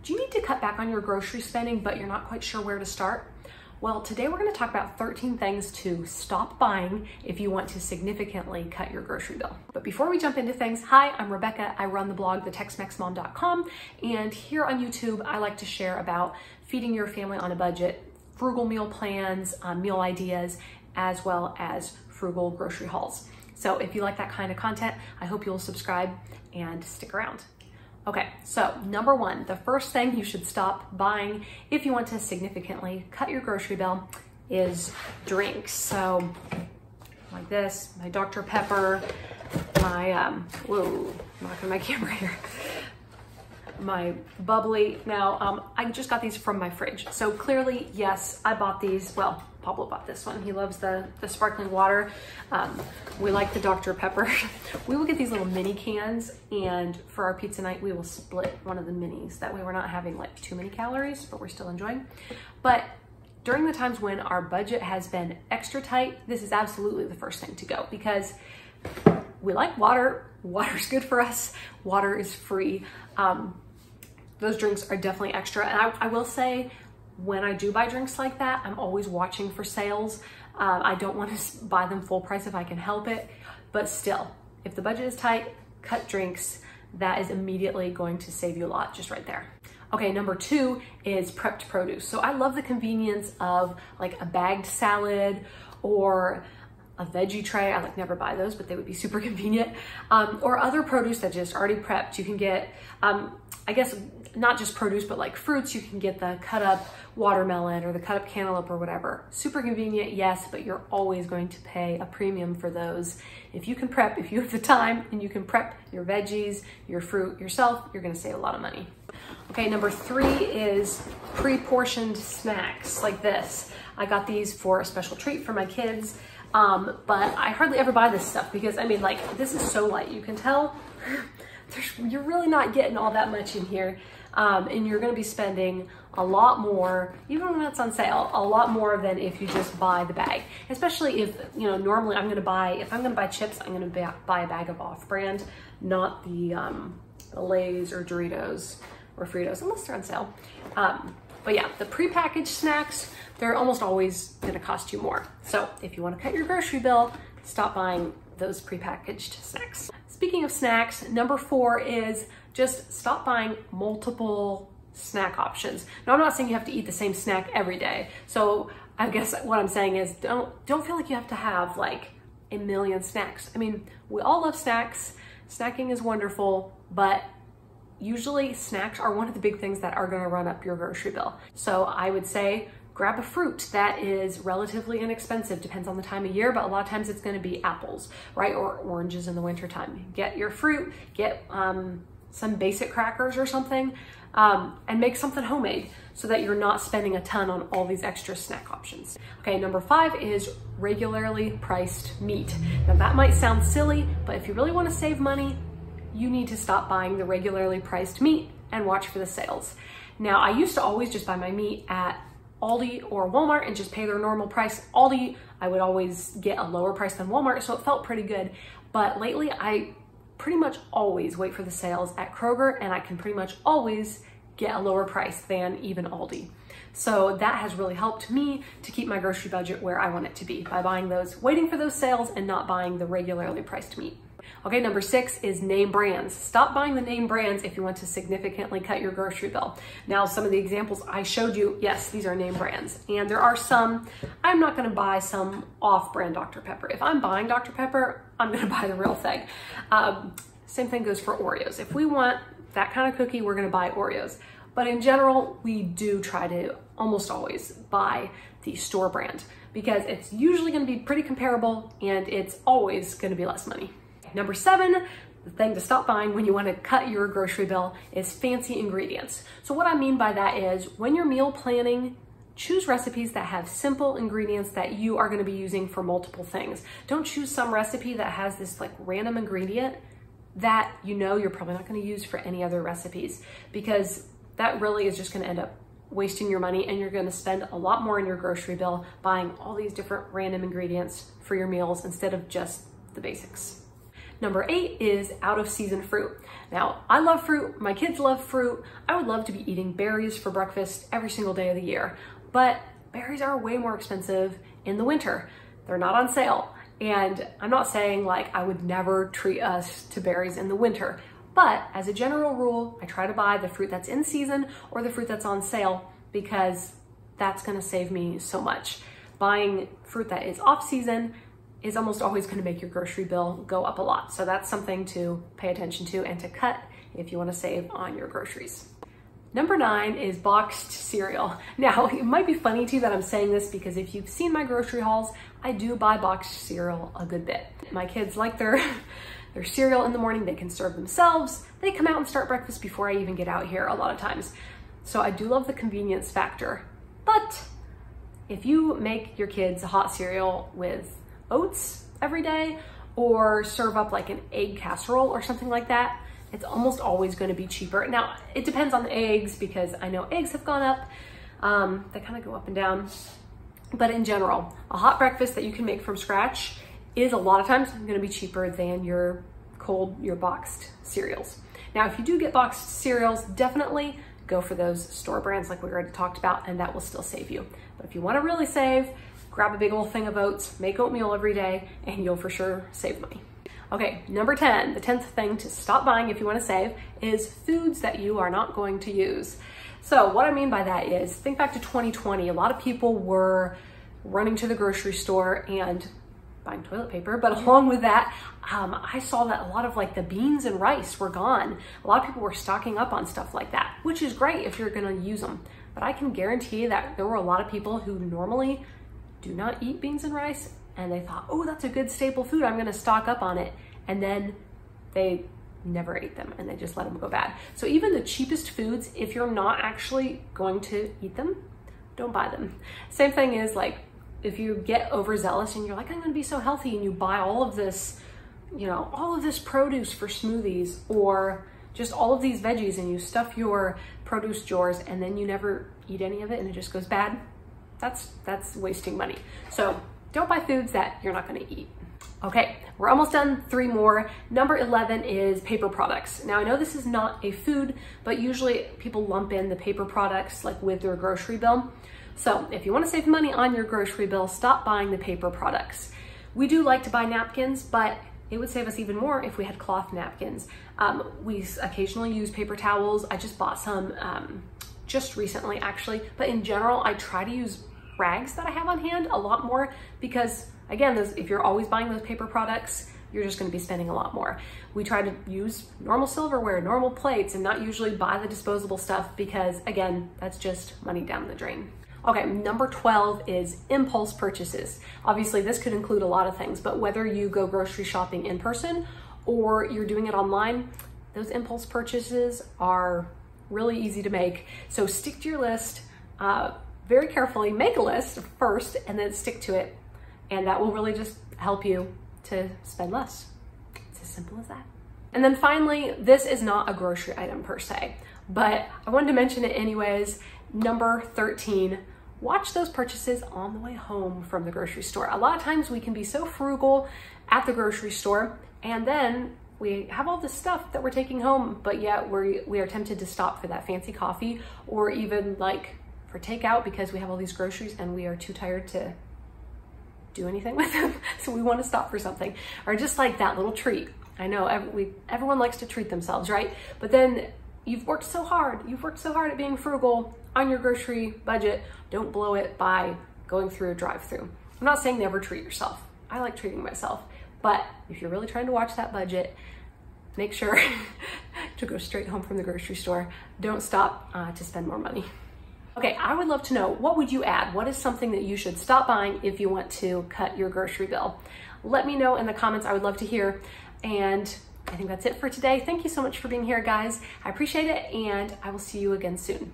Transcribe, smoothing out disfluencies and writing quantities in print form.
Do you need to cut back on your grocery spending, but you're not quite sure where to start? Well, today we're going to talk about 13 things to stop buying if you want to significantly cut your grocery bill. But before we jump into things, hi, I'm Rebecca. I run the blog, TheTexMexMom.com, and here on YouTube, I like to share about feeding your family on a budget, frugal meal plans, meal ideas, as well as frugal grocery hauls. So if you like that kind of content, I hope you'll subscribe and stick around. Okay, so number one, the first thing you should stop buying if you want to significantly cut your grocery bill is drinks. So like this, my Dr. Pepper, my, whoa, I'm knocking my camera here. My bubbly. Now, I just got these from my fridge. So clearly, yes, I bought these. Well, Pablo bought this one. He loves the sparkling water. We like the Dr. Pepper. We will get these little mini cans, and for our pizza night, we will split one of the minis. That way we're not having like too many calories, but we're still enjoying. But during the times when our budget has been extra tight, this is absolutely the first thing to go, because we like water. Water's good for us. Water is free. Those drinks are definitely extra. And I will say, when I do buy drinks like that, I'm always watching for sales. I don't want to buy them full price if I can help it, but still, if the budget is tight, cut drinks. That is immediately going to save you a lot just right there. Okay, number two is prepped produce. So I love the convenience of like a bagged salad or a veggie tray. I like never buy those, but they would be super convenient. Or other produce that just already prepped. You can get, I guess, not just produce, but like fruits. You can get the cut up watermelon or the cut up cantaloupe or whatever. Super convenient, yes, but you're always going to pay a premium for those. If you can prep, if you have the time and you can prep your veggies, your fruit yourself, you're gonna save a lot of money. Okay, number three is pre-portioned snacks like this. I got these for a special treat for my kids, but I hardly ever buy this stuff because, I mean, like, this is so light. You can tell you're really not getting all that much in here. And you're gonna be spending a lot more, even when it's on sale, a lot more than if you just buy the bag. Especially if, you know, normally if I'm gonna buy chips, I'm gonna buy a bag of off-brand, not the Lay's or Doritos or Fritos, unless they're on sale. But yeah, the prepackaged snacks, they're almost always gonna cost you more. So if you wanna cut your grocery bill, stop buying those prepackaged snacks. Speaking of snacks, number four is just stop buying multiple snack options. Now, I'm not saying you have to eat the same snack every day. So I guess what I'm saying is don't feel like you have to have like a million snacks. I mean, we all love snacks. Snacking is wonderful, but usually snacks are one of the big things that are gonna run up your grocery bill. So I would say grab a fruit that is relatively inexpensive, depends on the time of year, but a lot of times it's gonna be apples, right? Or oranges in the wintertime. Get your fruit, get some basic crackers or something, and make something homemade so that you're not spending a ton on all these extra snack options. Okay, number five is regularly priced meat. Now that might sound silly, but if you really wanna save money, you need to stop buying the regularly priced meat and watch for the sales. Now, I used to always just buy my meat at Aldi or Walmart and just pay their normal price. Aldi, I would always get a lower price than Walmart, so it felt pretty good. But lately, I pretty much always wait for the sales at Kroger, and I can pretty much always get a lower price than even Aldi. So that has really helped me to keep my grocery budget where I want it to be by buying those, waiting for those sales and not buying the regularly priced meat. Okay, number six is name brands. Stop buying the name brands if you want to significantly cut your grocery bill. Now, some of the examples I showed you, yes, these are name brands. And there are some, I'm not gonna buy some off-brand Dr. Pepper. If I'm buying Dr. Pepper, I'm gonna buy the real thing. Same thing goes for Oreos. If we want that kind of cookie, we're gonna buy Oreos. But in general, we do try to almost always buy the store brand because it's usually gonna be pretty comparable and it's always gonna be less money. Number seven, the thing to stop buying when you want to cut your grocery bill is fancy ingredients. So what I mean by that is when you're meal planning, choose recipes that have simple ingredients that you are going to be using for multiple things. Don't choose some recipe that has this like random ingredient that you know you're probably not going to use for any other recipes, because that really is just going to end up wasting your money and you're going to spend a lot more in your grocery bill buying all these different random ingredients for your meals instead of just the basics. Number 8 is out of season fruit. Now, I love fruit, my kids love fruit. I would love to be eating berries for breakfast every single day of the year, but berries are way more expensive in the winter. They're not on sale. And I'm not saying like I would never treat us to berries in the winter, but as a general rule, I try to buy the fruit that's in season or the fruit that's on sale because that's gonna save me so much. Buying fruit that is off season is almost always gonna make your grocery bill go up a lot. So that's something to pay attention to and to cut if you wanna save on your groceries. Number 9 is boxed cereal. Now, it might be funny to you that I'm saying this because if you've seen my grocery hauls, I do buy boxed cereal a good bit. My kids like their cereal in the morning. They can serve themselves. They come out and start breakfast before I even get out here a lot of times. So I do love the convenience factor. But if you make your kids a hot cereal with oats every day or serve up like an egg casserole or something like that, it's almost always going to be cheaper. Now, it depends on the eggs because I know eggs have gone up. They kind of go up and down. But in general, a hot breakfast that you can make from scratch is a lot of times going to be cheaper than your boxed cereals. Now, if you do get boxed cereals, definitely go for those store brands like we already talked about, and that will still save you. But if you want to really save, grab a big old thing of oats, make oatmeal every day, and you'll for sure save money. Okay, number 10, the 10th thing to stop buying if you want to save is foods that you are not going to use. So what I mean by that is, think back to 2020. A lot of people were running to the grocery store and buying toilet paper, but along with that, I saw that a lot of like the beans and rice were gone. A lot of people were stocking up on stuff like that, which is great if you're gonna use them. But I can guarantee that there were a lot of people who normally do not eat beans and rice, and they thought, oh, that's a good staple food, I'm gonna stock up on it. And then they never ate them and they just let them go bad. So even the cheapest foods, if you're not actually going to eat them, don't buy them. Same thing is like, if you get overzealous and you're like, I'm gonna be so healthy, and you buy all of this, you know, all of this produce for smoothies or just all of these veggies, and you stuff your produce drawers and then you never eat any of it and it just goes bad, that's wasting money. So don't buy foods that you're not gonna eat. Okay, we're almost done. 3 more. Number 11 is paper products. Now I know this is not a food, but usually people lump in the paper products like with their grocery bill. So if you want to save money on your grocery bill, stop buying the paper products. We do like to buy napkins, but it would save us even more if we had cloth napkins. We occasionally use paper towels. I just bought some just recently actually, but in general, I try to use rags that I have on hand a lot more because again, if you're always buying those paper products, you're just gonna be spending a lot more. We try to use normal silverware, normal plates, and not usually buy the disposable stuff because again, that's just money down the drain. Okay, number 12 is impulse purchases. Obviously, this could include a lot of things, but whether you go grocery shopping in person or you're doing it online, those impulse purchases are really easy to make. So stick to your list very carefully. Make a list first and then stick to it. And that will really just help you to spend less. It's as simple as that. And then finally, this is not a grocery item per se, but I wanted to mention it anyways. Number 13, watch those purchases on the way home from the grocery store. A lot of times we can be so frugal at the grocery store and then we have all this stuff that we're taking home, but yet we are tempted to stop for that fancy coffee or even like for takeout because we have all these groceries and we are too tired to do anything with them. So we want to stop for something or just like that little treat. I know everyone likes to treat themselves, right? But then you've worked so hard at being frugal on your grocery budget. Don't blow it by going through a drive-through. I'm not saying never treat yourself. I like treating myself, but if you're really trying to watch that budget, make sure to go straight home from the grocery store. Don't stop to spend more money. Okay, I would love to know, what would you add? What is something that you should stop buying if you want to cut your grocery bill? Let me know in the comments. I would love to hear. And I think that's it for today. Thank you so much for being here, guys. I appreciate it, and I will see you again soon.